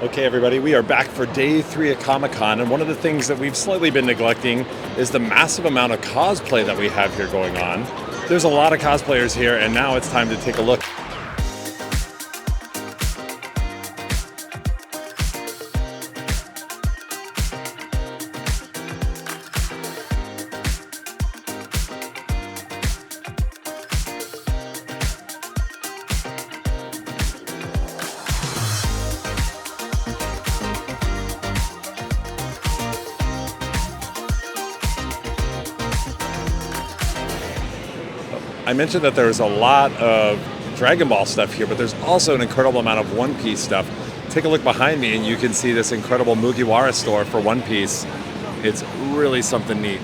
Okay, everybody, we are back for day 3 at Comic-Con, and one of the things that we've slightly been neglecting is the massive amount of cosplay that we have here going on. There's a lot of cosplayers here, and now it's time to take a look. I mentioned that there's a lot of Dragon Ball stuff here, but there's also an incredible amount of One Piece stuff. Take a look behind me and you can see this incredible Mugiwara store for One Piece. It's really something neat.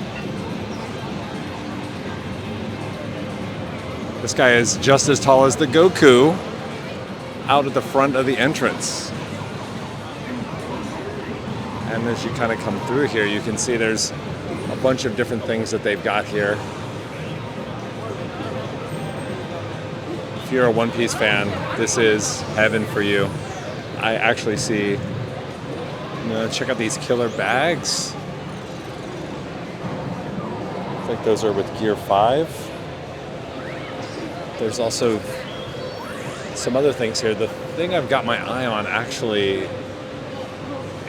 This guy is just as tall as the Goku out at the front of the entrance. And as you kind of come through here, you can see there's a bunch of different things that they've got here. If you're a One Piece fan, this is heaven for you. I actually see, check out these killer bags. I think those are with Gear 5. There's also some other things here. The thing I've got my eye on actually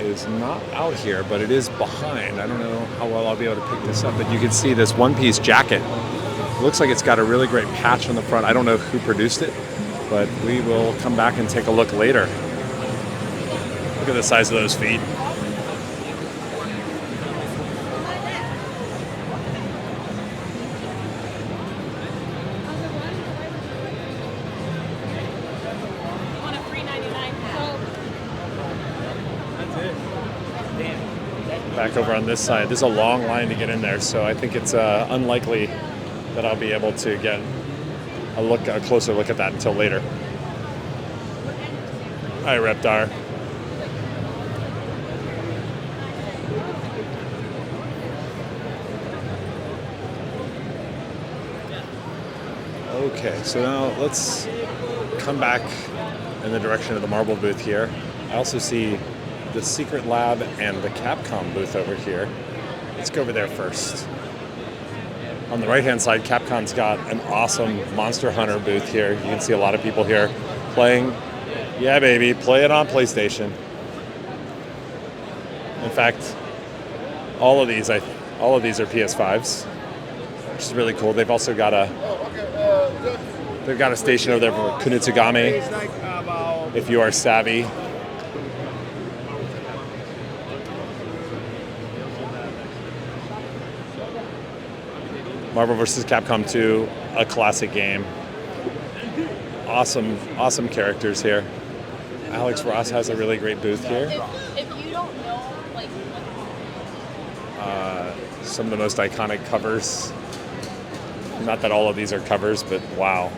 is not out here, but it is behind. I don't know how well I'll be able to pick this up, but you can see this One Piece jacket. It looks like it's got a really great patch on the front. I don't know who produced it, but we will come back and take a look later. Look at the size of those feet. Back over on this side, there's a long line to get in there, so I think it's unlikely that I'll be able to get a closer look at that until later. Hi, Reptar. Okay, so now let's come back in the direction of the Marvel booth here. I also see the Secret Lab and the Capcom booth over here. Let's go over there first. On the right-hand side, Capcom's got an awesome Monster Hunter booth here. You can see a lot of people here playing. Yeah, baby, play it on PlayStation. In fact, all of these are PS5s, which is really cool. They've also got a station over there for Kunitsugame, if you are savvy. Marvel vs. Capcom 2, a classic game. Awesome characters here. Alex Ross has a really great booth here. If you don't know, like, some of the most iconic covers. Not that all of these are covers, but wow.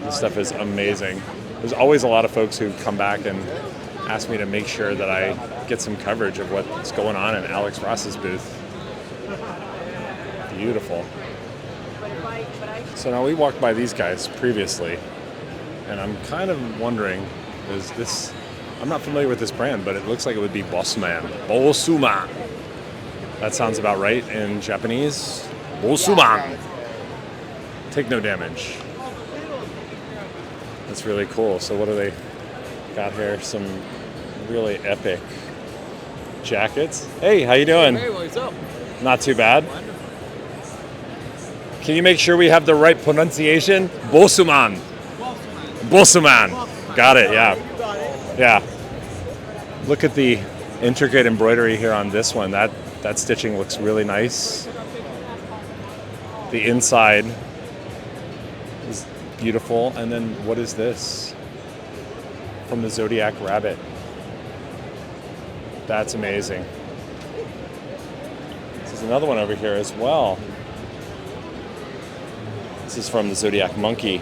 This stuff is amazing. There's always a lot of folks who come back and ask me to make sure that I get some coverage of what's going on in Alex Ross's booth. Beautiful. So now we walked by these guys previously, and I'm kind of wondering, is this, I'm not familiar with this brand, but it looks like it would be Bossman. Bosuman. That sounds about right in Japanese. Bosuman. Take no damage. That's really cool. So what do they got here? Some really epic jackets. Hey, how you doing? Hey, what's up? Not too bad. Can you make sure we have the right pronunciation? Bosuman. Bosuman. Got it, yeah. Yeah. Look at the intricate embroidery here on this one. That stitching looks really nice. The inside is beautiful. And then what is this? From the Zodiac Rabbit. That's amazing. There's another one over here as well. This is from the Zodiac Monkey.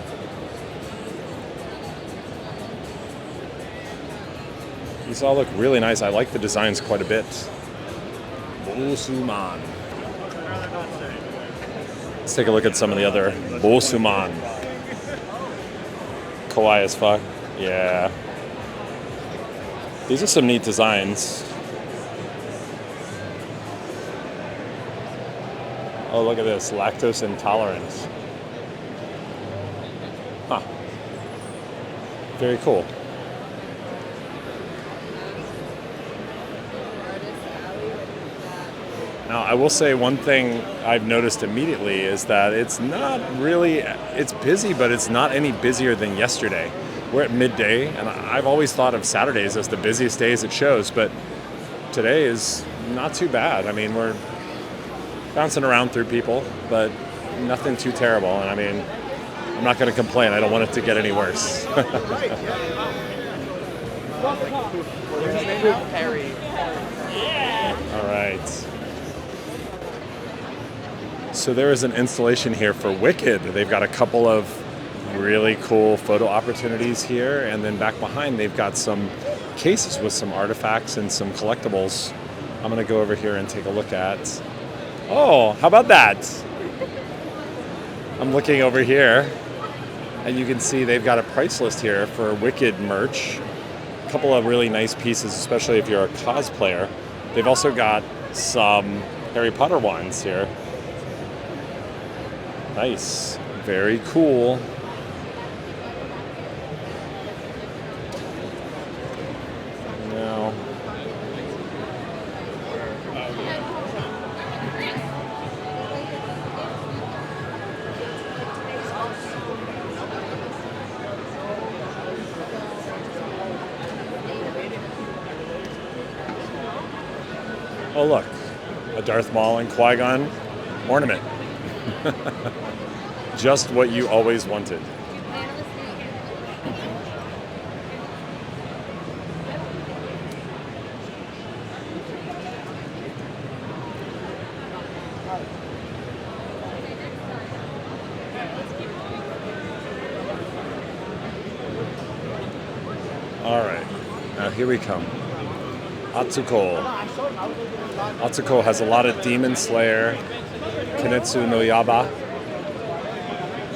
These all look really nice. I like the designs quite a bit. Bosuman. Let's take a look at some of the other Bosuman. Kawaii as fuck. Yeah. These are some neat designs. Oh, look at this, lactose intolerance. Huh. Very cool. Now, I will say one thing I've noticed immediately is that it's not really, it's busy, but it's not any busier than yesterday. We're at midday, and I've always thought of Saturdays as the busiest days at shows, but today is not too bad. I mean, we're bouncing around through people, but nothing too terrible. And I mean, I'm not going to complain. I don't want it to get any worse. All right. So there is an installation here for Wicked. They've got a couple of really cool photo opportunities here, and then back behind they've got some cases with some artifacts and some collectibles. I'm going to go over here and take a look at. Oh, how about that? I'm looking over here, and you can see they've got a price list here for Wicked merch. A couple of really nice pieces, especially if you're a cosplayer. They've also got some Harry Potter ones here. Nice. Very cool. Now, oh look, a Darth Maul and Qui-Gon ornament. Just what you always wanted. All right, now here we come. Atsuko. Atsuko has a lot of Demon Slayer, Kinetsu no Yaba.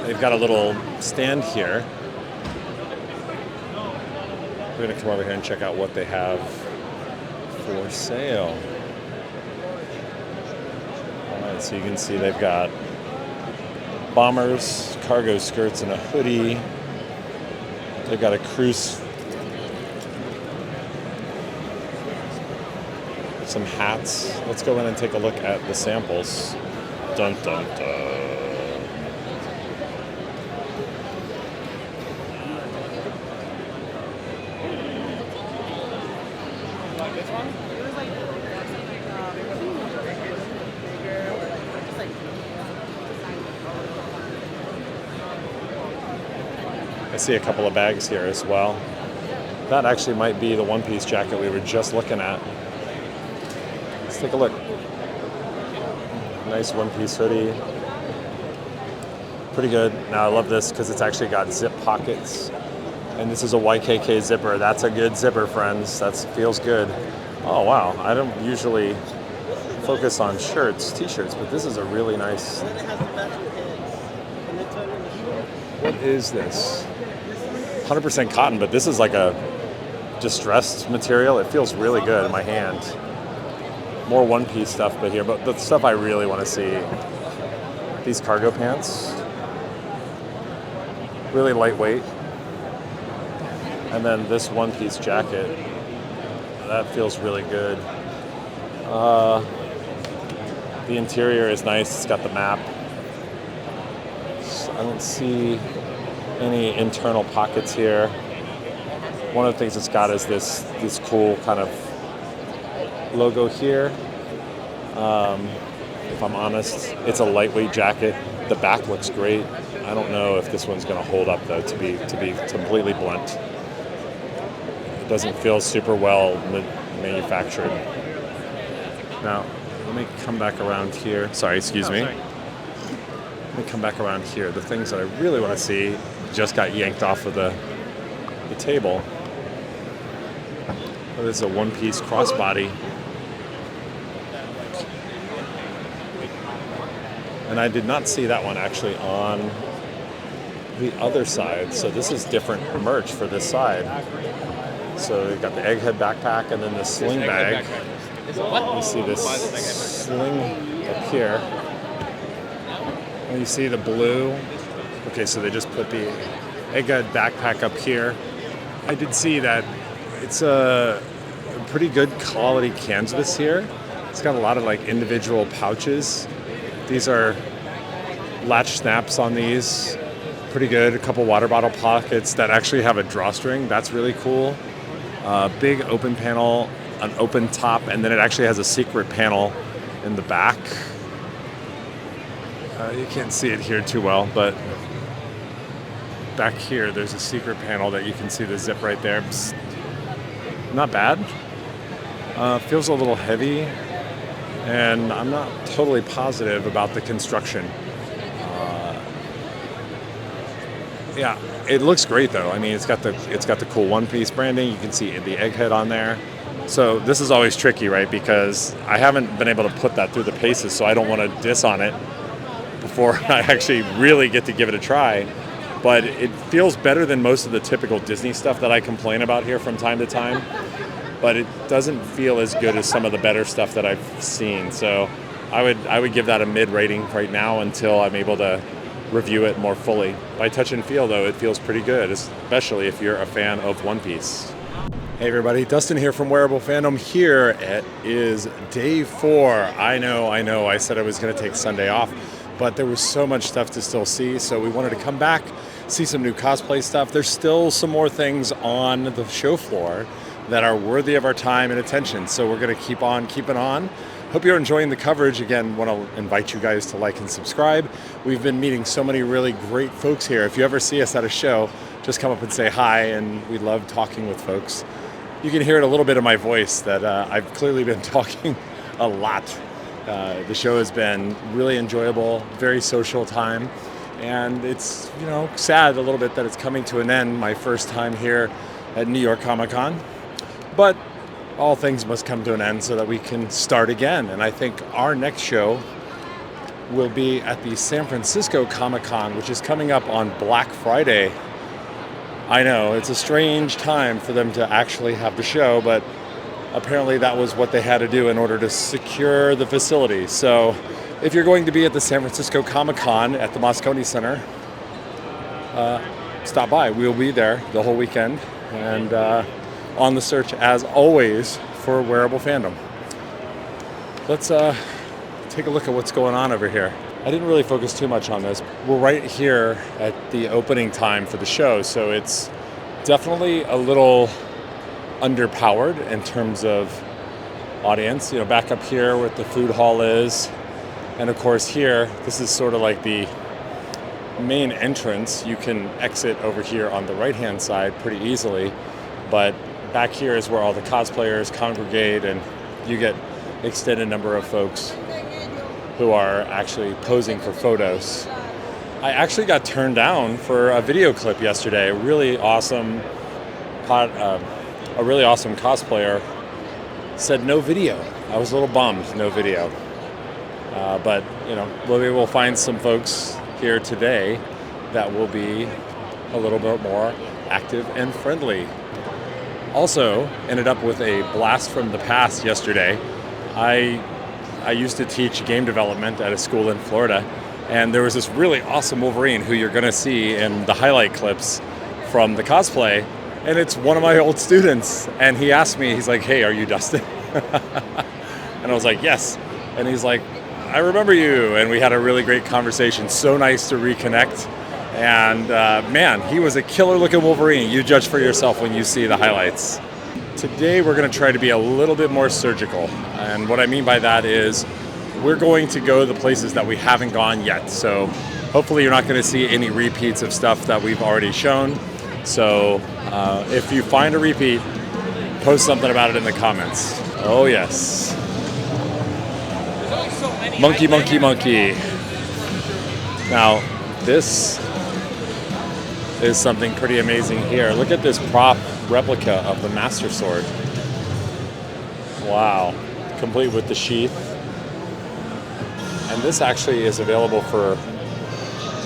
They've got a little stand here. We're going to come over here and check out what they have for sale. All right, so you can see they've got bombers, cargo skirts, and a hoodie. They've got a cruise, some hats. Let's go in and take a look at the samples. Dun dun dun. I see a couple of bags here as well. That actually might be the one-piece jacket we were just looking at. Let's take a look. Nice one-piece hoodie. Pretty good. Now I love this because it's actually got zip pockets. And this is a YKK zipper. That's a good zipper, friends. That feels good. Oh, wow. I don't usually focus on shirts, t-shirts, but this is a really nice... What is this? 100% cotton, but this is like a distressed material. It feels really good in my hand. More one-piece stuff but here, but the stuff I really want to see. These cargo pants. Really lightweight. And then this one-piece jacket. That feels really good. The interior is nice. It's got the map. I don't see any internal pockets here. One of the things it's got is this cool kind of logo here. If I'm honest, it's a lightweight jacket. The back looks great. I don't know if this one's going to hold up though. To be completely blunt, it doesn't feel super well manufactured. Now, let me come back around here. Sorry, excuse me. Let me come back around here. The things that I really want to see just got yanked off of the table. Oh, this is a one-piece crossbody. And I did not see that one actually on the other side. So this is different merch for this side. So they've got the egghead backpack and then the sling bag. You see this sling up here. And you see the blue. Okay, so they just put the egghead backpack up here. I did see that it's a pretty good quality canvas here. It's got a lot of like individual pouches. These are latch snaps on these. Pretty good. A couple water bottle pockets that actually have a drawstring. That's really cool. Big open panel, an open top, and then it actually has a secret panel in the back. You can't see it here too well, but back here there's a secret panel that you can see the zip right there. Psst. Not bad. Feels a little heavy, and I'm not totally positive about the construction. Yeah, it looks great though. I mean, it's got the cool One Piece branding. You can see the egghead on there. So this is always tricky, right? Because I haven't been able to put that through the paces, so I don't want to diss on it before I actually really get to give it a try. But it feels better than most of the typical Disney stuff that I complain about here from time to time. But it doesn't feel as good as some of the better stuff that I've seen. So I would give that a mid rating right now until I'm able to review it more fully. By touch and feel though, it feels pretty good, especially if you're a fan of One Piece. Hey everybody, Dustin here from Wearable Phandom. Here it is day 4. I know, I said I was going to take Sunday off, but there was so much stuff to still see, so we wanted to come back, see some new cosplay stuff. There's still some more things on the show floor that are worthy of our time and attention, so we're going to keep on keeping on. Hope you're enjoying the coverage. Again, want to invite you guys to like and subscribe. We've been meeting so many really great folks here. If you ever see us at a show, just come up and say hi, and we love talking with folks. You can hear it a little bit in my voice that I've clearly been talking a lot. The show has been really enjoyable, very social time, and it's, you know, sad a little bit that it's coming to an end, my first time here at New York Comic Con. But all things must come to an end so that we can start again. And I think our next show will be at the San Francisco Comic Con, which is coming up on Black Friday. I know, it's a strange time for them to actually have the show, but apparently that was what they had to do in order to secure the facility. So if you're going to be at the San Francisco Comic Con at the Moscone Center, stop by. We'll be there the whole weekend. And on the search, as always, for Wearable Phandom. Let's take a look at what's going on over here. I didn't really focus too much on this. We're right here at the opening time for the show, so it's definitely a little underpowered in terms of audience. You know, back up here where the food hall is, and of course here, this is sort of like the main entrance. You can exit over here on the right-hand side pretty easily, but back here is where all the cosplayers congregate, and you get extended number of folks who are actually posing for photos. I actually got turned down for a video clip yesterday. A really awesome cosplayer said no video. I was a little bummed, no video. But you know, maybe we'll find some folks here today that will be a little bit more active and friendly. Also, ended up with a blast from the past yesterday. I used to teach game development at a school in Florida, and there was this really awesome Wolverine who you're going to see in the highlight clips from the cosplay, and it's one of my old students, and he asked me, he's like, "Hey, are you Dustin?" And I was like, "Yes." And he's like, "I remember you," and we had a really great conversation. So nice to reconnect. And man, he was a killer looking Wolverine. You judge for yourself when you see the highlights. Today we're going to try to be a little bit more surgical. And what I mean by that is we're going to go to the places that we haven't gone yet. So hopefully you're not going to see any repeats of stuff that we've already shown. So if you find a repeat, post something about it in the comments. Oh yes. Monkey, monkey, monkey. Now this is something pretty amazing here. Look at this prop replica of the Master Sword. Wow. Complete with the sheath. And this actually is available for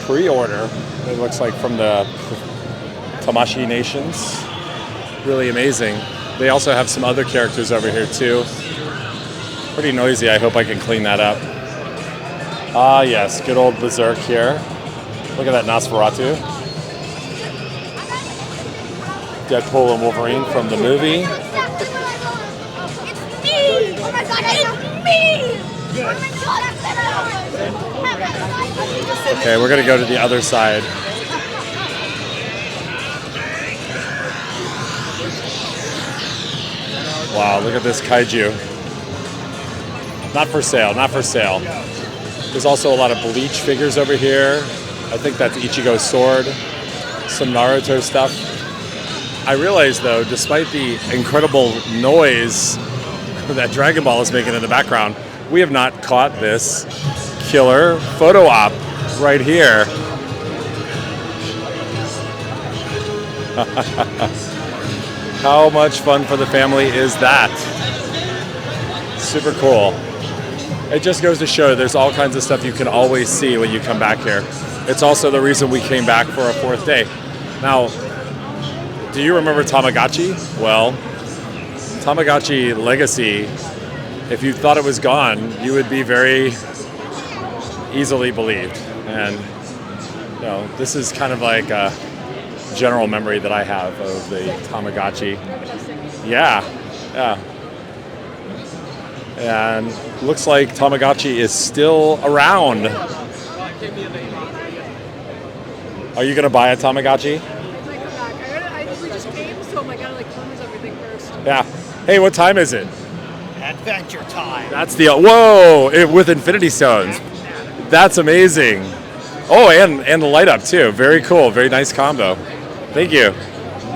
pre-order. It looks like from the Tamashi Nations. really amazing. They also have some other characters over here too. Pretty noisy. I hope I can clean that up. Ah, yes, good old Berserk here. Look at that Nosferatu. Deadpool and Wolverine from the movie. It's me! Oh my god, it's me! Oh my god, Okay, we're gonna go to the other side. Wow, look at this kaiju. Not for sale, not for sale. There's also a lot of Bleach figures over here. I think that's Ichigo's sword. Some Naruto stuff. I realize though, despite the incredible noise that Dragon Ball is making in the background, we have not caught this killer photo op right here. How much fun for the family is that? Super cool. It just goes to show there's all kinds of stuff you can always see when you come back here. It's also the reason we came back for a fourth day. Now, do you remember Tamagotchi? Well, Tamagotchi Legacy, if you thought it was gone, you would be very easily believed. And you know, this is kind of like a general memory that I have of the Tamagotchi. Yeah, yeah. And looks like Tamagotchi is still around. Are you gonna buy a Tamagotchi? We just came, so I gotta like cleanse everything first. Yeah. Hey, what time is it? Adventure time. That's the with Infinity Stones. That's amazing. Oh, and the light up too. Very cool. Very nice combo. Thank you.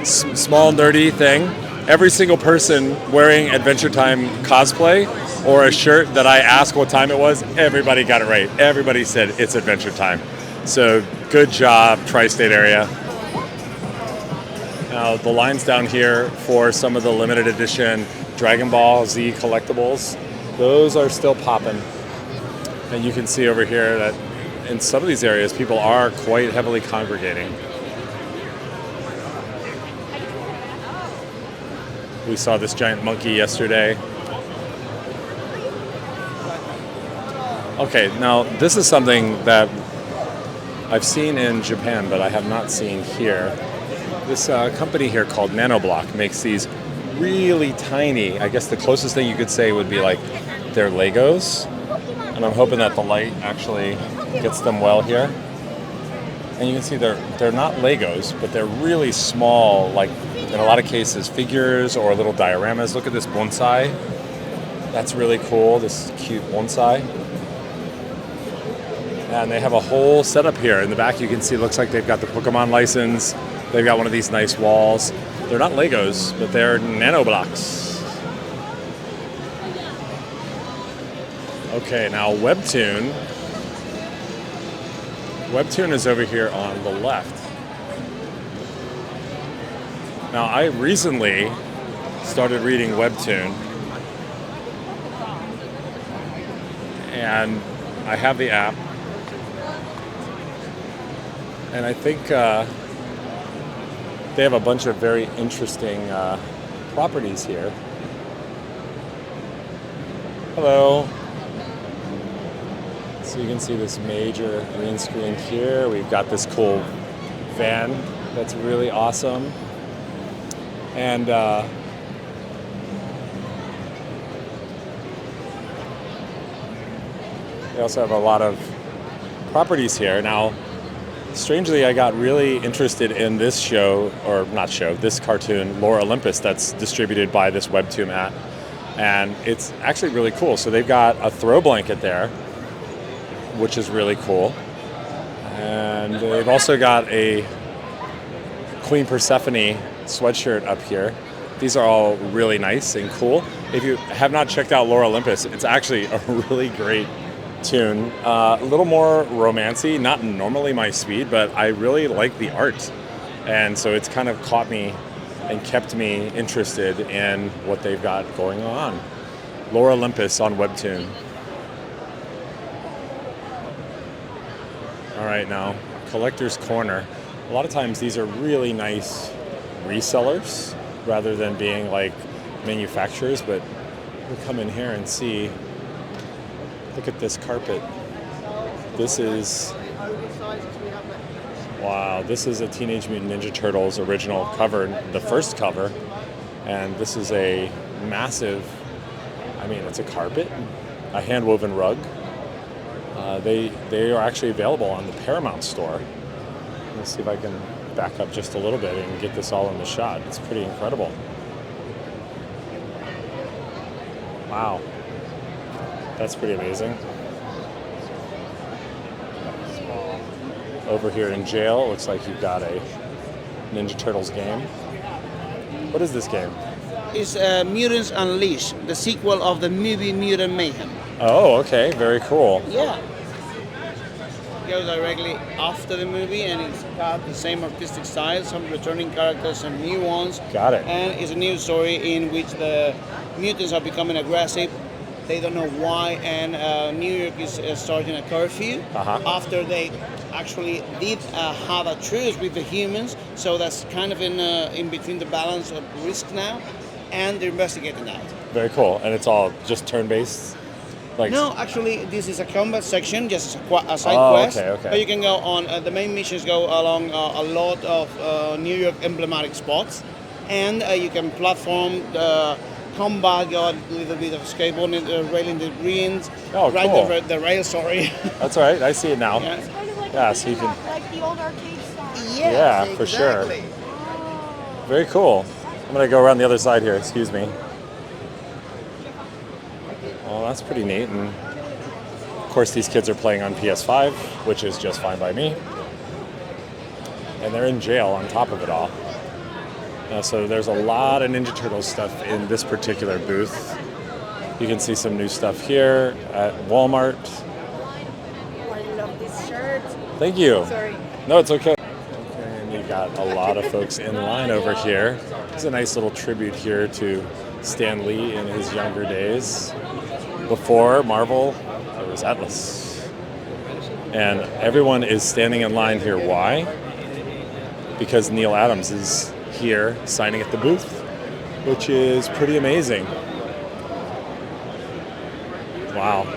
Small nerdy thing. Every single person wearing Adventure Time cosplay or a shirt that I asked what time it was, everybody got it right. Everybody said it's Adventure Time. So good job, Tri-State area. Now the line's down here for some of the limited edition Dragon Ball Z collectibles. Those are still popping. And you can see over here that in some of these areas, people are quite heavily congregating. We saw this giant monkey yesterday. Okay, now this is something that I've seen in Japan, but I have not seen here. This company here called Nanoblock makes these really tiny, I guess the closest thing you could say would be like they're Legos. And I'm hoping that the light actually gets them well here. And you can see they're not Legos, but they're really small, like in a lot of cases figures or little dioramas. Look at this bonsai. That's really cool, this cute bonsai. And they have a whole setup here. In the back you can see it looks like they've got the Pokemon license. They've got one of these nice walls. They're not Legos, but they're nanoblocks. Okay, now Webtoon. Webtoon is over here on the left. Now, I recently started reading Webtoon, and I have the app, and I think they have a bunch of very interesting properties here. Hello. So you can see this major green screen here. We've got this cool van that's really awesome. And they also have a lot of properties here. Now, strangely, I got really interested in this show, or not show, this cartoon, Lore Olympus, that's distributed by this Webtoon app. And it's actually really cool. So they've got a throw blanket there, which is really cool. And they've also got a Queen Persephone sweatshirt up here. These are all really nice and cool. If you have not checked out Lore Olympus, it's actually a really great tune. A little more romancy, not normally my speed, but I really like the art. And so it's kind of caught me and kept me interested in what they've got going on. Lore Olympus on Webtoon. All right, now, Collector's Corner. A lot of times these are really nice resellers. rather than being like manufacturers. But we'll come in here and see. Look at this carpet. This is, wow, this is a Teenage Mutant Ninja Turtles original cover, the first cover. And this is a massive, I mean, it's a carpet, a hand-woven rug. They are actually available on the Paramount store. Let's see if I can back up just a little bit and get this all in the shot. It's pretty incredible. Wow. That's pretty amazing. Over here in jail, it looks like you've got a Ninja Turtles game. What is this game? It's Mutants Unleashed, the sequel of the movie Mutant Mayhem. Oh, okay. Very cool. Yeah. It goes directly after the movie, and it's got the same artistic style, some returning characters, some new ones. Got it. And it's a new story in which the mutants are becoming aggressive. They don't know why, and New York is starting a curfew after they actually did have a truce with the humans. So that's kind of in between the balance of risk now, and they're investigating that. Very cool. And it's all just turn-based? Like, no, actually, this is a combat section, just a side quest. Okay. But you can go on, the main missions go along a lot of New York emblematic spots, and you can platform the combat, go a little bit of skateboarding, railing the greens, ride cool. the rail, sorry. That's all right, I see it now. Yeah. It's kind of like Yeah, a so you can- like the old arcade style. Yeah, for sure. Very cool. I'm going to go around the other side here, excuse me. Well, that's pretty neat. And of course, these kids are playing on PS5, which is just fine by me. And they're in jail on top of it all. So there's a lot of Ninja Turtles stuff in this particular booth. You can see some new stuff here at Walmart. Oh, I love this shirt. Thank you. Sorry. No, it's okay. And you've got a lot of folks in line over here. There's a nice little tribute here to Stan Lee in his younger days. Before Marvel, there was Atlas. And everyone is standing in line here. Why? Because Neil Adams is here signing at the booth, which is pretty amazing. Wow.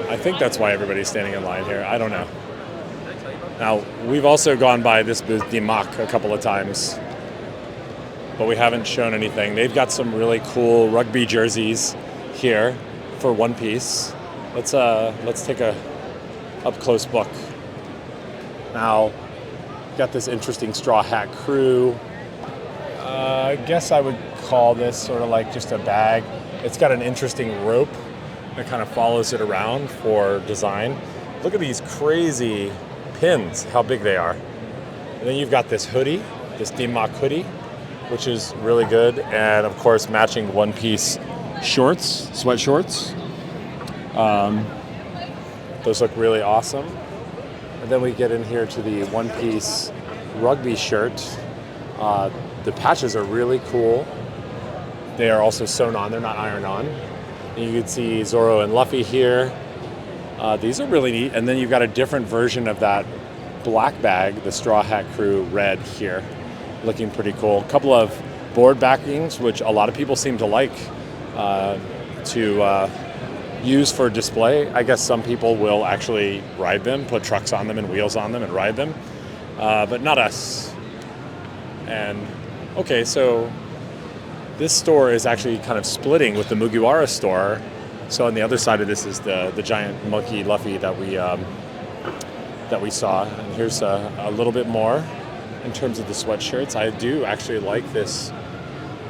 I think that's why everybody's standing in line here. I don't know. Now, we've also gone by this booth, DMAC, a couple of times, but we haven't shown anything. They've got some really cool rugby jerseys here for One Piece. Let's take a up-close look. Now, got this interesting Straw Hat Crew. I guess I would call this sort of like just a bag. It's got an interesting rope that kind of follows it around for design. Look at these crazy pins, how big they are. And then you've got this hoodie, this DMAC hoodie, which is really good. And of course, matching One Piece shorts, sweat shorts. Those look really awesome. And then we get in here to the One Piece rugby shirt. The patches are really cool. They are also sewn on, they're not ironed on. And you can see Zoro and Luffy here. These are really neat. And then you've got a different version of that black bag, the Straw Hat Crew red here. Looking pretty cool. A couple of board backings, which a lot of people seem to like to use for display. I guess some people will actually ride them, put trucks on them and wheels on them and ride them, but not us. And okay, so this store is actually kind of splitting with the Mugiwara store. So on the other side of this is the giant monkey Luffy that we saw. And here's a little bit more in terms of the sweatshirts. I do actually like this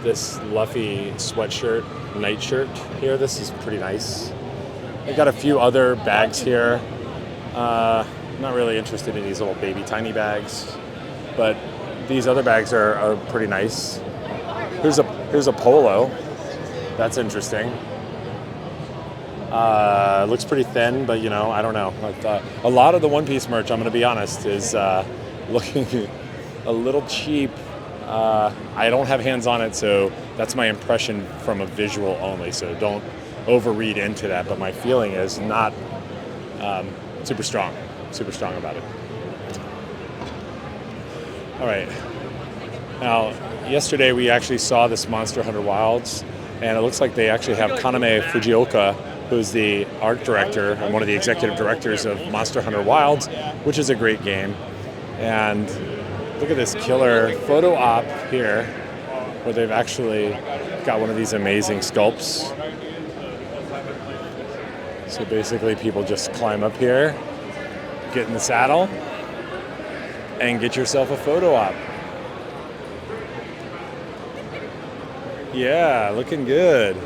Luffy sweatshirt, nightshirt here. This is pretty nice. We've got a few other bags here. Not really interested in these little baby tiny bags, but these other bags are pretty nice. Here's a polo. That's interesting. Looks pretty thin, but you know, I don't know. A lot of the One Piece merch, I'm going to be honest, is looking a little cheap. I don't have hands on it, so that's my impression from a visual only. So don't overread into that. But my feeling is not super strong about it. All right. Now, yesterday we actually saw this Monster Hunter Wilds, and it looks like they actually have Kaname Fujioka, who's the art director and one of the executive directors of Monster Hunter Wilds, which is a great game. And look at this killer photo op here, where they've actually got one of these amazing sculpts. So basically people just climb up here, get in the saddle, and get yourself a photo op. Yeah, looking good.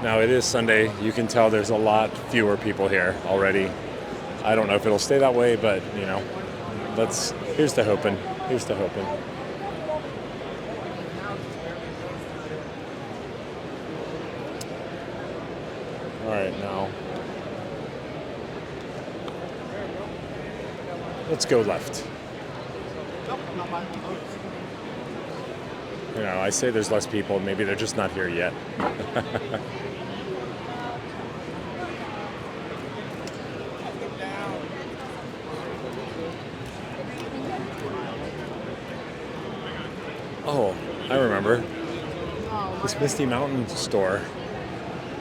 Now it is Sunday. You can tell there's a lot fewer people here already. I don't know if it'll stay that way, but you know, here's to hoping. Here's to hoping. All right, now let's go left. You know, I say there's less people. Maybe they're just not here yet. Oh, I remember. This Misty Mountain store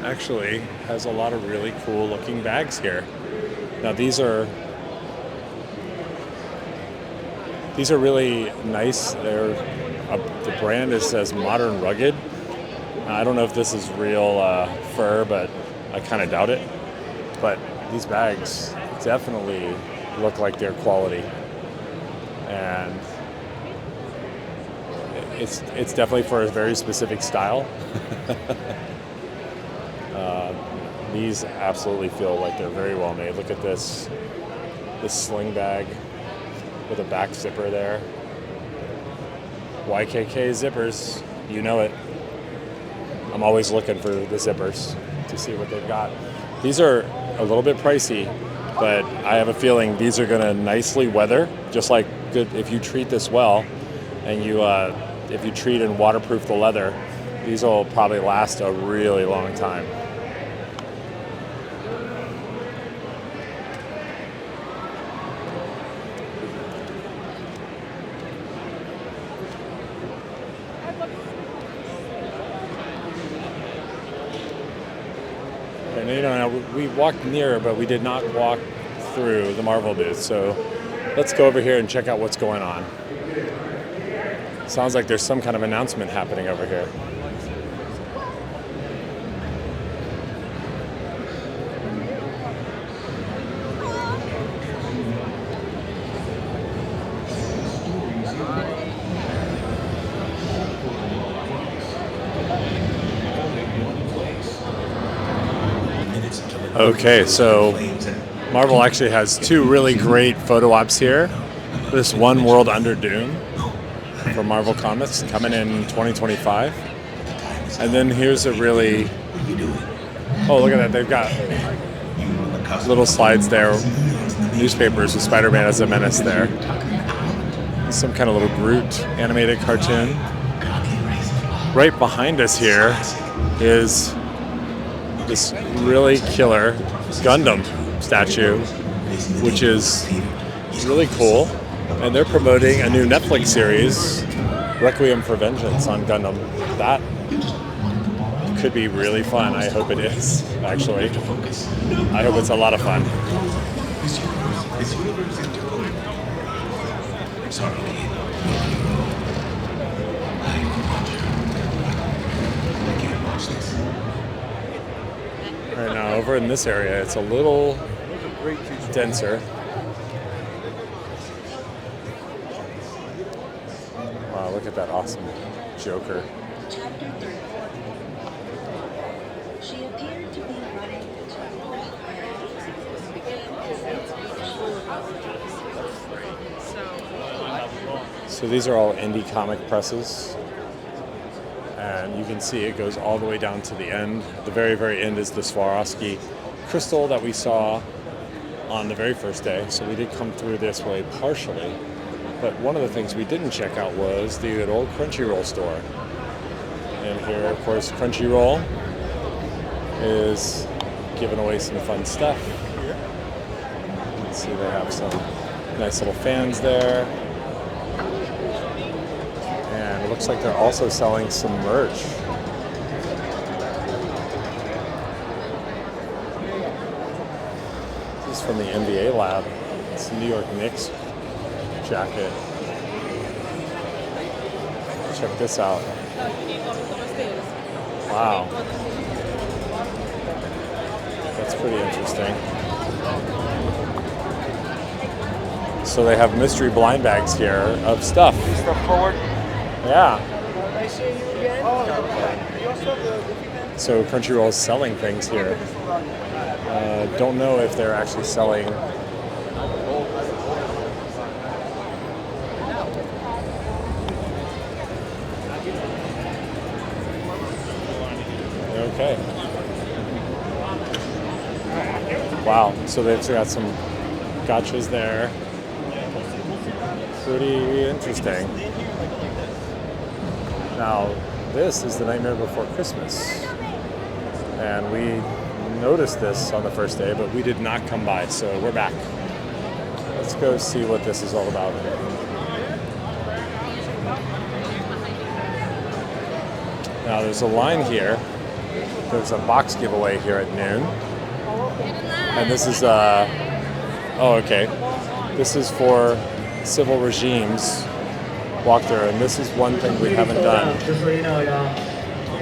actually has a lot of really cool looking bags here. Now these are really nice. The brand says Modern Rugged. I don't know if this is real fur, but I kind of doubt it. But these bags definitely look like they're quality, and it's definitely for a very specific style. These absolutely feel like they're very well made. Look at this sling bag with a back zipper there. YKK zippers, you know it. I'm always looking for the zippers to see what they've got. These are a little bit pricey, but I have a feeling these are gonna nicely weather, just like good if you treat this well, and if you treat and waterproof the leather, these will probably last a really long time. And you know, we walked near, but we did not walk through the Marvel booth. So let's go over here and check out what's going on. Sounds like there's some kind of announcement happening over here. Okay, so Marvel actually has two really great photo ops here. This One World Under Doom from Marvel Comics coming in 2025. And then here's a really, oh look at that, they've got little slides there, newspapers with Spider-Man as a menace there. Some kind of little Groot animated cartoon. Right behind us here is this really killer Gundam statue, which is really cool. And they're promoting a new Netflix series, Requiem for Vengeance, on Gundam. That could be really fun. I hope it is, actually. I hope it's a lot of fun. Right now, over in this area, it's a little denser. Wow, look at that awesome Joker. Chapter 3. She appeared to be running So these are all indie comic presses. And you can see it goes all the way down to the end. The very, very end is the Swarovski crystal that we saw on the very first day. So we did come through this way partially. But one of the things we didn't check out was the good old Crunchyroll store. And here, of course, Crunchyroll is giving away some fun stuff. Let's see, they have some Nice little fans there. And it looks like they're also selling some merch. This is from the NBA lab. It's a New York Knicks jacket. Check this out. Wow. That's pretty interesting. So they have mystery blind bags here of stuff. Step forward. Yeah. So Crunchyroll is selling things here. Don't know if they're actually selling. Okay. Wow. So they've got some gotchas there. Pretty interesting. Now, this is the Nightmare Before Christmas. And we noticed this on the first day, but we did not come by, so we're back. Let's go see what this is all about. Now, there's a line here. There's a box giveaway here at noon. And this is, oh, okay. This is for civil regimes walkthrough, and this is one thing we haven't done. Just so you know, y'all,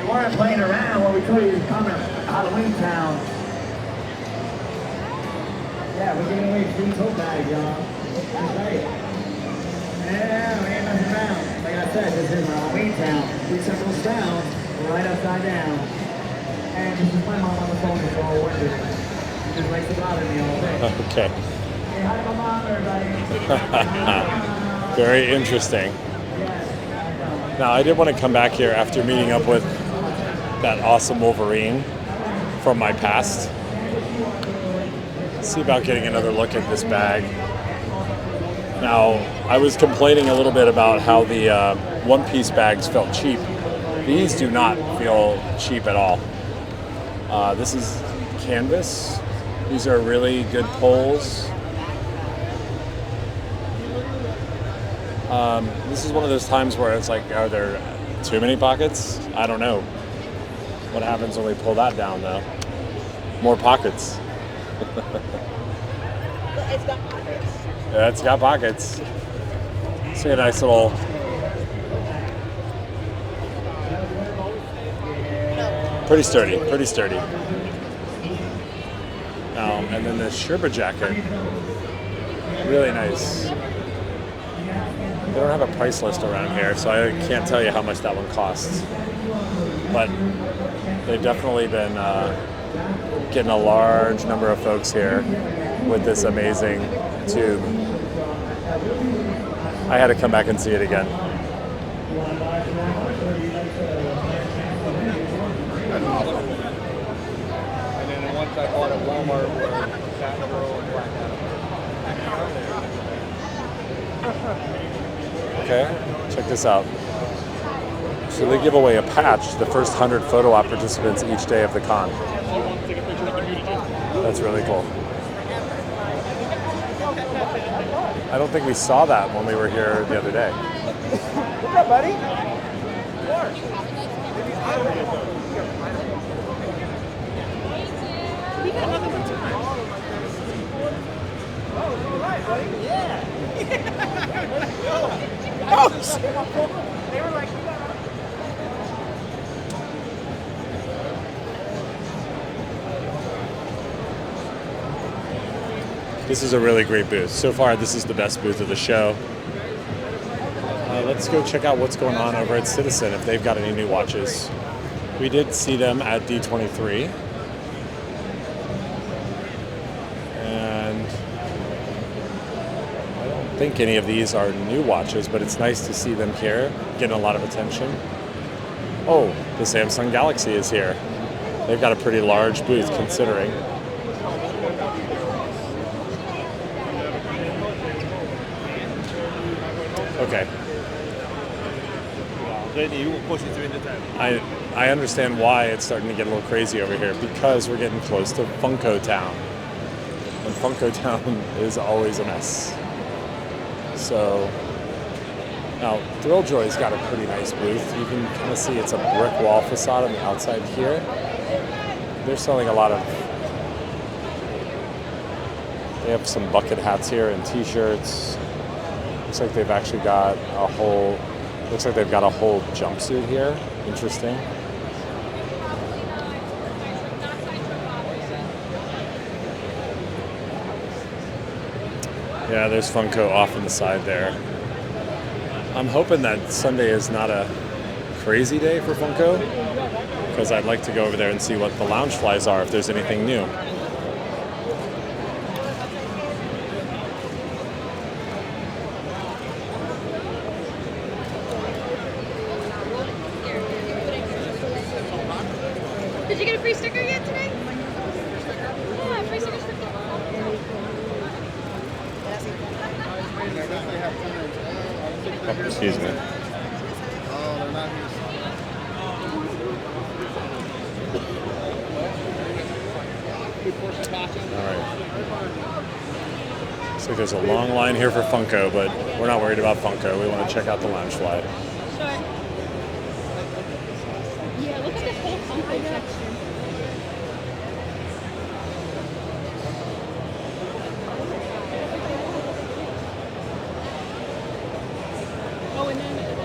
we weren't playing around when we told you to come to Halloween Town. Yeah, we're giving away free tote bags, y'all. That's right. Yeah, we ain't messing around. Like I said, this is Halloween Town. We took those down right upside down. And this is my mom on the phone before I went to she just likes to bother me all day. Okay. Say hi to my mom, everybody. Very interesting. Now, I did want to come back here after meeting up with that awesome Wolverine from my past. See about getting another look at this bag. Now, I was complaining a little bit about how the one-piece bags felt cheap. These do not feel cheap at all. This is canvas. These are really good poles. This is one of those times where it's like, are there too many pockets? I don't know. What happens when we pull that down, though? More pockets. It's got pockets. Yeah, it's got pockets. See a nice little. Pretty sturdy, pretty sturdy. And then the Sherpa jacket. Really nice. They don't have a price list around here, so I can't tell you how much that one costs. But they've definitely been getting a large number of folks here with this amazing tube. I had to come back and see it again. And then the ones I bought at Walmart were Satin Girl and Black Adam. Okay, check this out. So they give away a patch to the first 100 photo op participants each day of the con. That's really cool. I don't think we saw that when we were here the other day. What's up, buddy? This is a really great booth. So far, this is the best booth of the show. Let's go check out what's going on over at Citizen, if they've got any new watches. We did see them at D23. And I don't think any of these are new watches, but it's nice to see them here, getting a lot of attention. Oh, the Samsung Galaxy is here. They've got a pretty large booth, considering. Okay. I understand why it's starting to get a little crazy over here, because we're getting close to Funko Town. And Funko Town is always a mess. So now Thrilljoy's got a pretty nice booth. You can kind of see it's a brick wall facade on the outside here. They're selling a lot of. They have some bucket hats here and T-shirts. Looks like they've actually got a whole. Looks like they've got a whole jumpsuit here. Interesting. Yeah, there's Funko off on the side there. I'm hoping that Sunday is not a crazy day for Funko, because I'd like to go over there and see what the lounge flies are, if there's anything new. Did you get a free sticker yet today? Yeah, free stickers for kids. Excuse me. Oh, they're not here. All right. Looks like there's a long line here for Funko, but we're not worried about Funko. We want to check out the lounge fly. Sure. Yeah, look at this whole Funko section. Oh, and then they have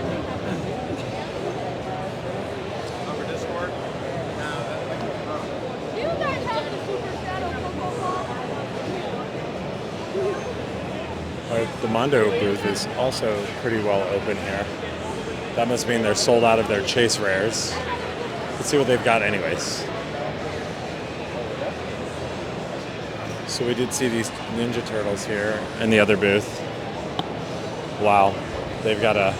Over Discord? Do you guys have the Super Shadow Funko? All right, the Mondo booth is also pretty well open here. That must mean they're sold out of their Chase Rares. Let's see what they've got anyways. So we did see these Ninja Turtles here in the other booth. Wow, they've got a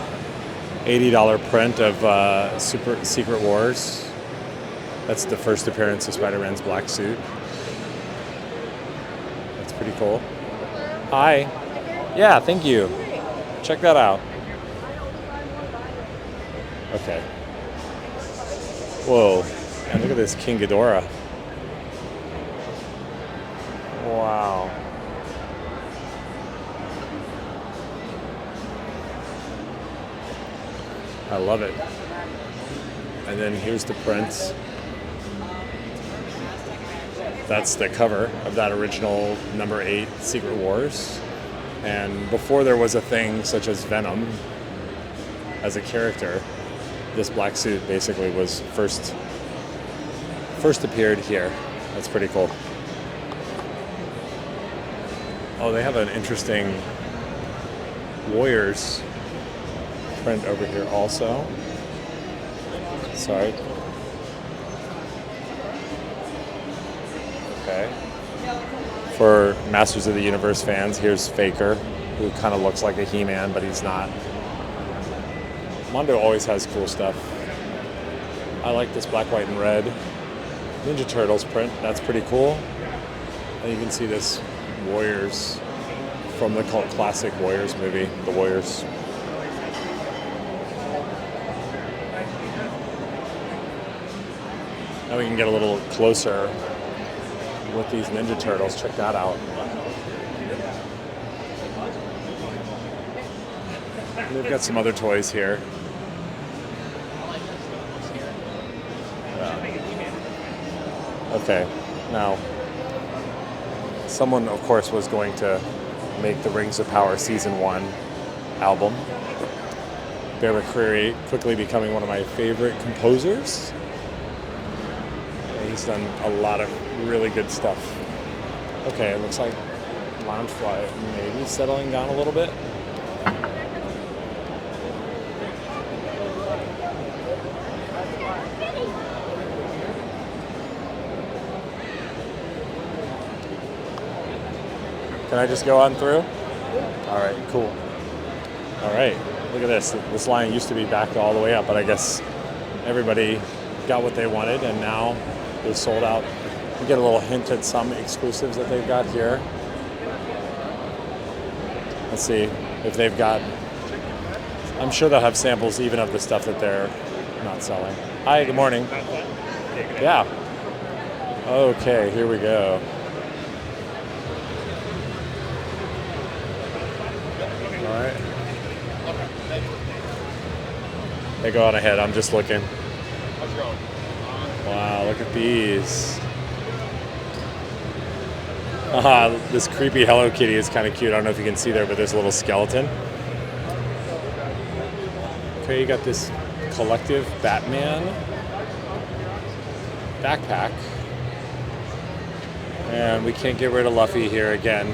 $80 print of Super Secret Wars. That's the first appearance of Spider-Man's black suit. That's pretty cool. Hi. Yeah, thank you. Check that out. Okay. Whoa. And look at this King Ghidorah. Wow. I love it. And then here's the prints. That's the cover of that original number 8 Secret Wars. And before there was a thing such as Venom as a character, this black suit basically was first appeared here. That's pretty cool. Oh, they have an interesting Warriors print over here also. Sorry. Okay. For Masters of the Universe fans, here's Faker, who kind of looks like a He-Man, but he's not. Mondo always has cool stuff. I like this black, white, and red Ninja Turtles print. That's pretty cool. And you can see this Warriors from the cult classic Warriors movie, The Warriors. Now we can get a little closer with these Ninja Turtles. Check that out. And they've got some other toys here. Okay, now someone of course was going to make the Rings of Power Season 1 album. Bear McCreary quickly becoming one of my favorite composers. He's done a lot of really good stuff. Okay, it looks like Loungefly maybe settling down a little bit. Can I just go on through? All right, cool. All right, look at this. This line used to be backed all the way up, but I guess everybody got what they wanted, and now they're sold out. You get a little hint at some exclusives that they've got here. Let's see if they've got, I'm sure they'll have samples even of the stuff that they're not selling. Hi, good morning. Yeah. Okay, here we go. All right. They go on ahead. I'm just looking. Wow, look at these. This creepy Hello Kitty is kind of cute. I don't know if you can see there, but there's a little skeleton. Okay, you got this collective Batman backpack. And we can't get rid of Luffy here again.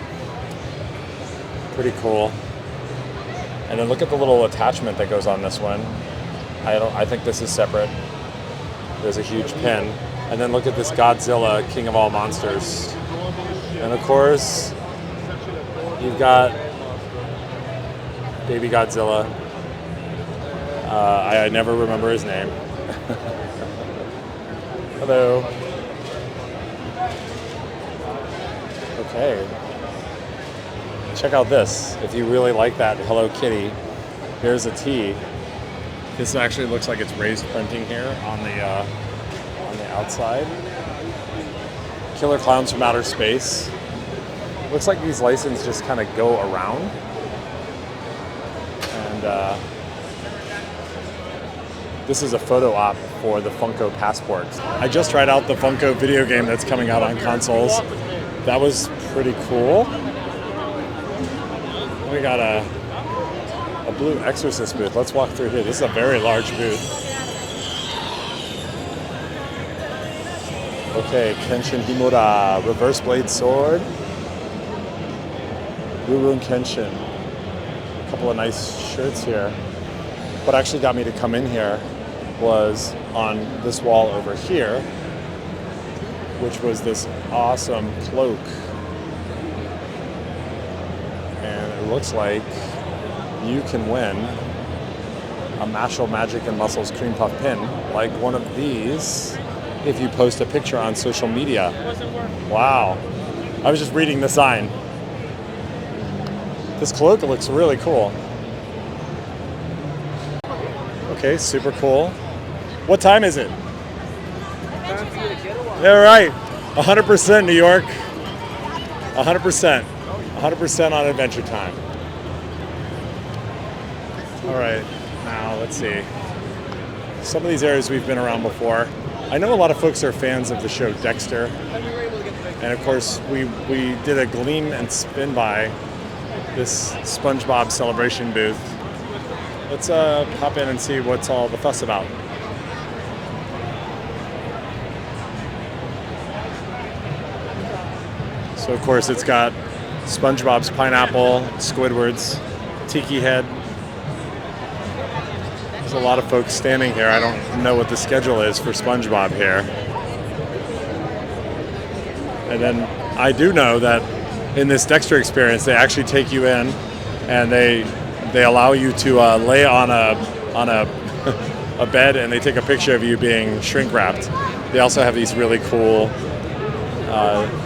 Pretty cool. And then look at the little attachment that goes on this one. I think this is separate. There's a huge pin. And then look at this Godzilla, King of all monsters. And of course, you've got Baby Godzilla. I never remember his name. Hello. Okay. Check out this. If you really like that Hello Kitty, here's a tee. This actually looks like it's raised printing here on the outside. Killer Clowns from Outer Space. Looks like these licenses just kind of go around. And this is a photo op for the Funko Passport. I just tried out the Funko video game that's coming out on consoles. That was pretty cool. We got a blue Exorcist booth. Let's walk through here. This is a very large booth. Okay, Kenshin Himura, reverse blade sword. Rurun Kenshin. A couple of nice shirts here. What actually got me to come in here was on this wall over here, which was this awesome cloak. And it looks like you can win a Mashal Magic and Muscles Cream Puff pin, like one of these, if you post a picture on social media. Wow. I was just reading the sign. This cloak looks really cool. Okay, super cool. What time is it? All right. 100% New York. 100%. 100% on Adventure Time. All right, now let's see. Some of these areas we've been around before. I know a lot of folks are fans of the show Dexter. And of course, we did a gleam and spin by this SpongeBob Celebration booth. Let's pop in and see what's all the fuss about. So of course it's got SpongeBob's pineapple, Squidward's tiki head. There's a lot of folks standing here. I don't know what the schedule is for SpongeBob here. And then I do know that in this Dexter experience, they actually take you in and they allow you to lay on a bed and they take a picture of you being shrink wrapped. They also have these really cool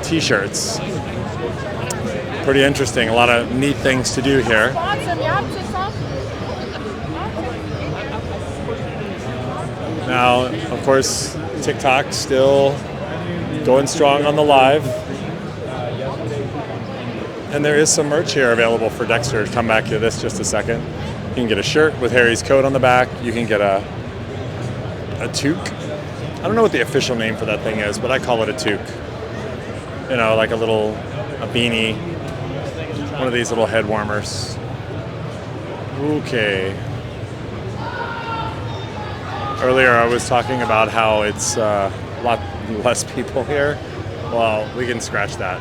t-shirts. Pretty interesting. A lot of neat things to do here. Now, of course, TikTok still going strong on the live. And there is some merch here available for Dexter. Come back to this just a second. You can get a shirt with Harry's coat on the back. You can get a toque. I don't know what the official name for that thing is, but I call it a toque. You know, like a beanie. One of these little head warmers. Okay. Earlier I was talking about how it's a lot less people here. Well, we can scratch that.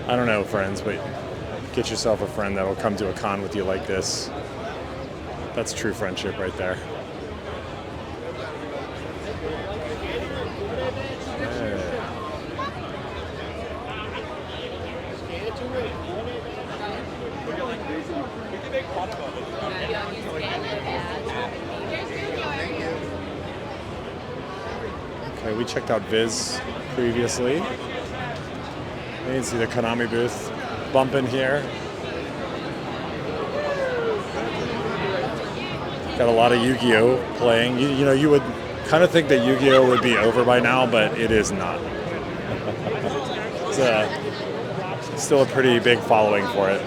I don't know, friends, but get yourself a friend that will come to a con with you like this. That's true friendship right there. Okay, we checked out Viz previously. You can see the Konami booth bumping here. Got a lot of Yu-Gi-Oh playing. You know, you would kind of think that Yu-Gi-Oh would be over by now, but it is not. It's still a pretty big following for it.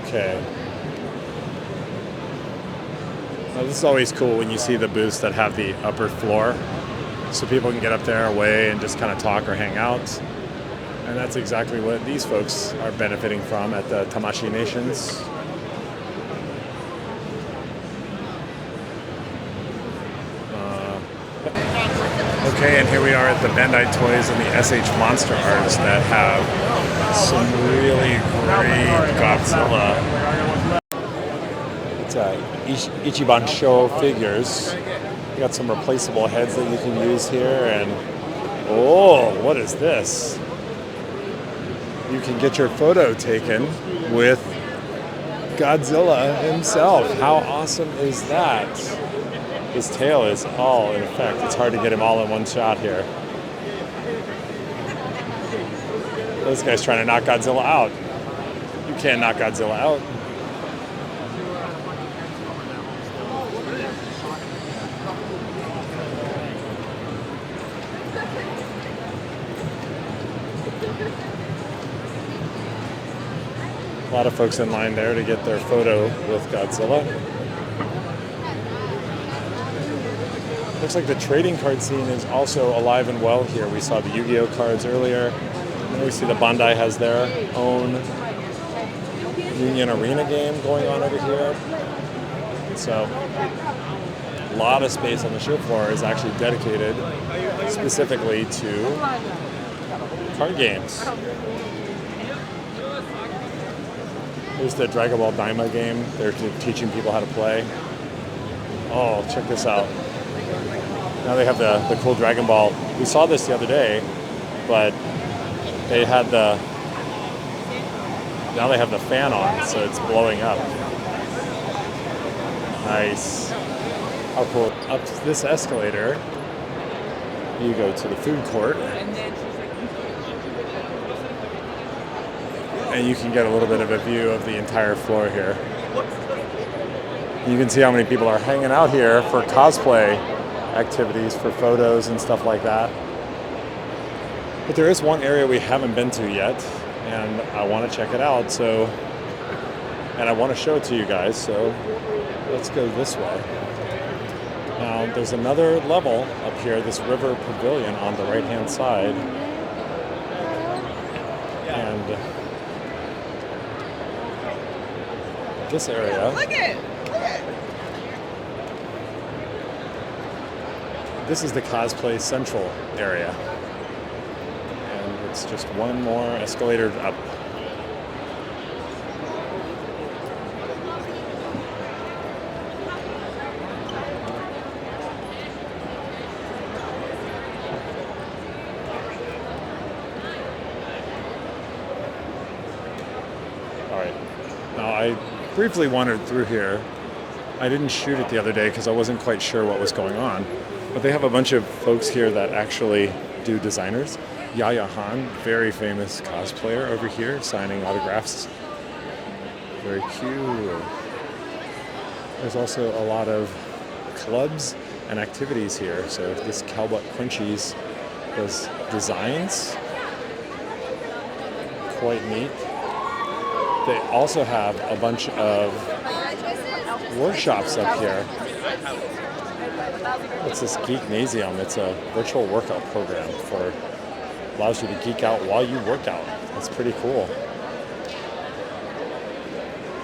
Okay. Now, this is always cool when you see the booths that have the upper floor, so people can get up there away and just kind of talk or hang out. And that's exactly what these folks are benefiting from at the Tamashi Nations. Okay, and here we are at the Bandai Toys and the SH Monster Arts that have some really great Godzilla. It's Ichiban Show figures. You got some replaceable heads that you can use here, and oh, what is this? You can get your photo taken with Godzilla himself. How awesome is that? His tail is all in effect. It's hard to get him all in one shot here. This guy's trying to knock Godzilla out. You can't knock Godzilla out. A lot of folks in line there to get their photo with Godzilla. Looks like the trading card scene is also alive and well here. We saw the Yu-Gi-Oh cards earlier. And we see the Bandai has their own Union Arena game going on over here. So a lot of space on the show floor is actually dedicated specifically to card games. Here's the Dragon Ball Daima game. They're teaching people how to play. Oh, check this out. Now they have the cool Dragon Ball. We saw this the other day, but they had now they have the fan on, so it's blowing up. Nice. How cool. Up this escalator, you go to the food court, and you can get a little bit of a view of the entire floor here. You can see how many people are hanging out here for cosplay activities, for photos and stuff like that. But there is one area we haven't been to yet, and I want to check it out, and I want to show it to you guys, so let's go this way. Now, there's another level up here, this river pavilion on the right-hand side, and this area, this is the Cosplay Central area. And it's just one more escalator up. All right. Now, I briefly wandered through here. I didn't shoot it the other day because I wasn't quite sure what was going on. But they have a bunch of folks here that actually do designers. Yaya Han, very famous cosplayer over here, signing autographs. Very cute. There's also a lot of clubs and activities here. So this Cowbutt Quincy's does designs. Quite neat. They also have a bunch of workshops up here. What's this Geeknasium? It's a virtual workout program for allows you to geek out while you work out. That's pretty cool.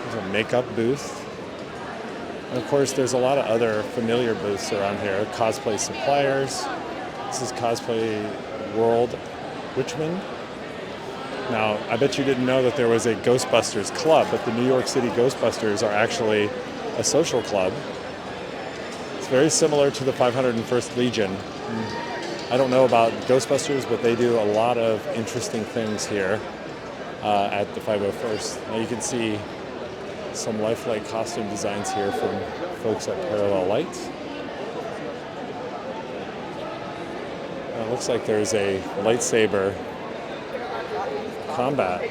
There's a makeup booth. And of course, there's a lot of other familiar booths around here. Cosplay suppliers. This is Cosplay World Richmond. Now, I bet you didn't know that there was a Ghostbusters club, but the New York City Ghostbusters are actually a social club. It's very similar to the 501st Legion. I don't know about Ghostbusters, but they do a lot of interesting things here at the 501st. Now you can see some lifelike costume designs here from folks at Parallel Light. It looks like there's a lightsaber combat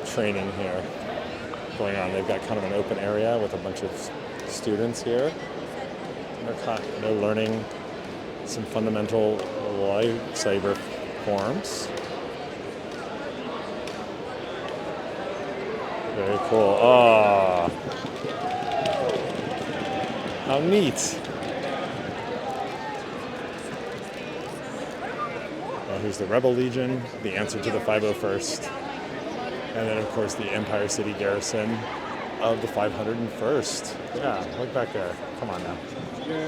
training here going on. They've got kind of an open area with a bunch of students here. They're learning some fundamental lightsaber forms. Very cool. Oh, how neat. Here's the Rebel Legion, the answer to the 501st. And then, of course, the Empire City Garrison of the 501st. Yeah, look back there. Come on now.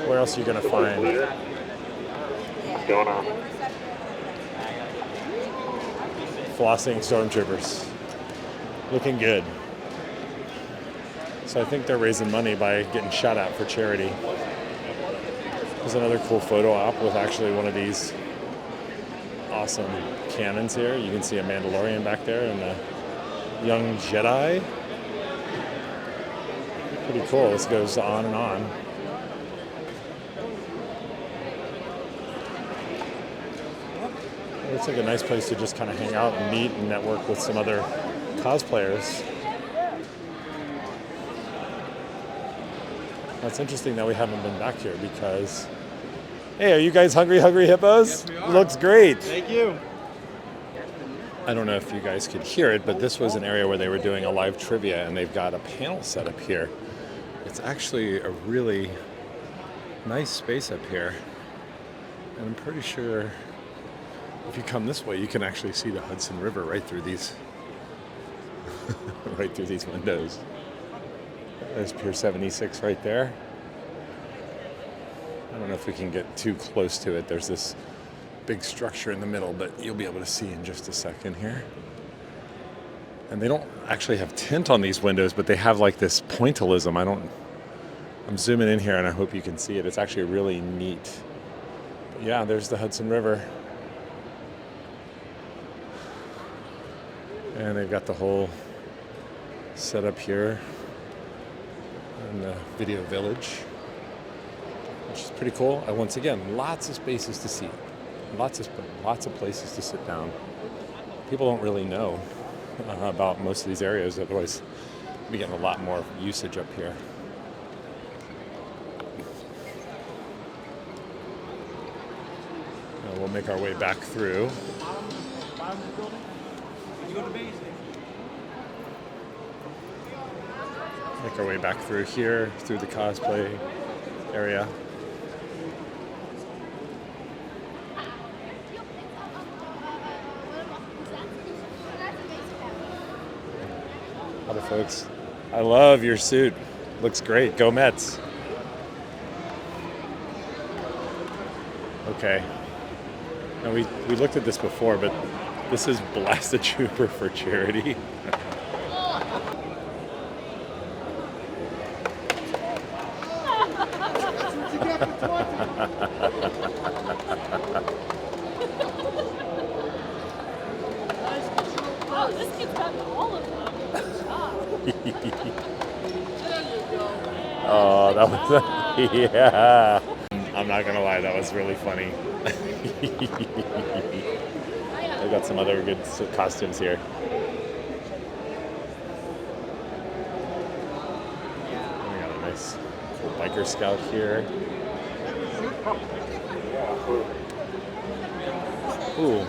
Where else are you going to find? What's going on? Flossing stormtroopers. Looking good. So I think they're raising money by getting shot at for charity. There's another cool photo op with actually one of these awesome cannons here. You can see a Mandalorian back there and a young Jedi. Pretty cool. This goes on and on. It looks like a nice place to just kind of hang out and meet and network with some other cosplayers. It's interesting that we haven't been back here because, hey, are you guys hungry hippos? Yes, we are. Looks great. Thank you. I don't know if you guys could hear it, but this was an area where they were doing a live trivia, and they've got a panel set up here. It's actually a really nice space up here, and I'm pretty sure if you come this way, you can actually see the Hudson River right through these, right through these windows. There's Pier 76 right there. I don't know if we can get too close to it. There's this big structure in the middle, but you'll be able to see in just a second here. And they don't actually have tint on these windows, but they have like this pointillism. I'm zooming in here and I hope you can see it. It's actually really neat. But yeah, there's the Hudson River. And they've got the whole setup here in the video village, which is pretty cool. And once again, lots of spaces to see. Lots of places to sit down. People don't really know about most of these areas, otherwise we'll be getting a lot more usage up here. We'll make our way back through. Make our way back through here, through the cosplay area. Other folks, I love your suit. Looks great. Go Mets. Okay. Now we looked at this before, but this is Blast a Trooper for charity. Oh, this kid's gotten all of them. Good job. Oh, that was yeah. I'm not gonna lie, that was really funny. They've got some other good costumes here. We got a nice cool biker scout here. Ooh.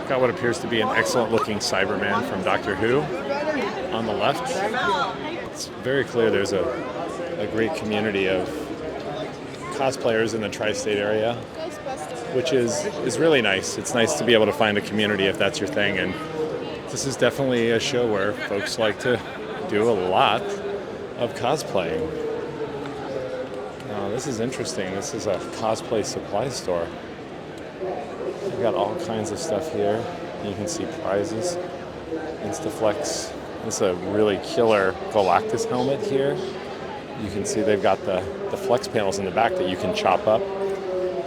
Got what appears to be an excellent looking Cyberman from Doctor Who on the left. It's very clear there's a great community of cosplayers in the tri-state area, which is really nice. It's nice to be able to find a community if that's your thing, and this is definitely a show where folks like to do a lot of cosplaying. Now this is interesting. This is a cosplay supply store. We've got all kinds of stuff here. You can see prizes, Instaflex. This is a really killer Galactus helmet here. You can see they've got the flex panels in the back that you can chop up.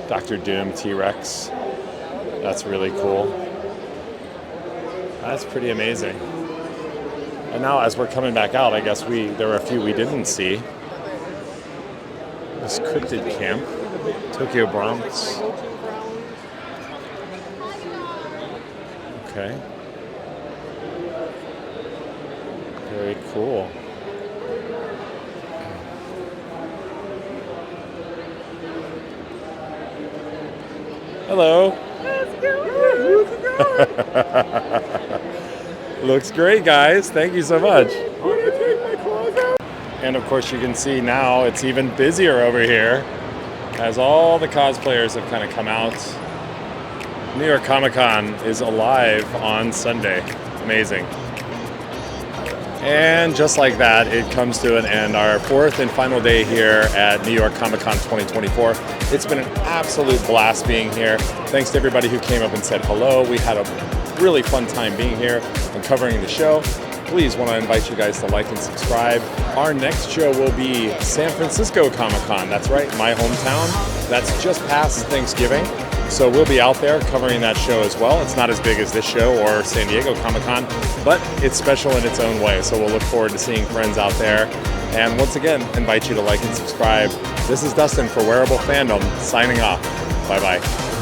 Dr. Doom T-Rex. That's really cool. That's pretty amazing. And now as we're coming back out, I guess there were a few we didn't see. This Cryptid Camp, Tokyo Bronx. Okay. Very cool. Hello. Looks great, guys. Thank you so much. And of course, you can see now it's even busier over here as all the cosplayers have kind of come out. New York Comic Con is alive on Sunday. Amazing. And just like that, it comes to an end. Our fourth and final day here at New York Comic Con 2024. It's been an absolute blast being here. Thanks to everybody who came up and said hello. We had a really fun time being here and covering the show. Please want to invite you guys to like and subscribe. Our next show will be San Francisco Comic Con. That's right, my hometown. That's just past Thanksgiving. So we'll be out there covering that show as well. It's not as big as this show or San Diego Comic Con, but it's special in its own way. So we'll look forward to seeing friends out there. And once again, invite you to like and subscribe. This is Dustin for Wearable Phandom, signing off. Bye-bye.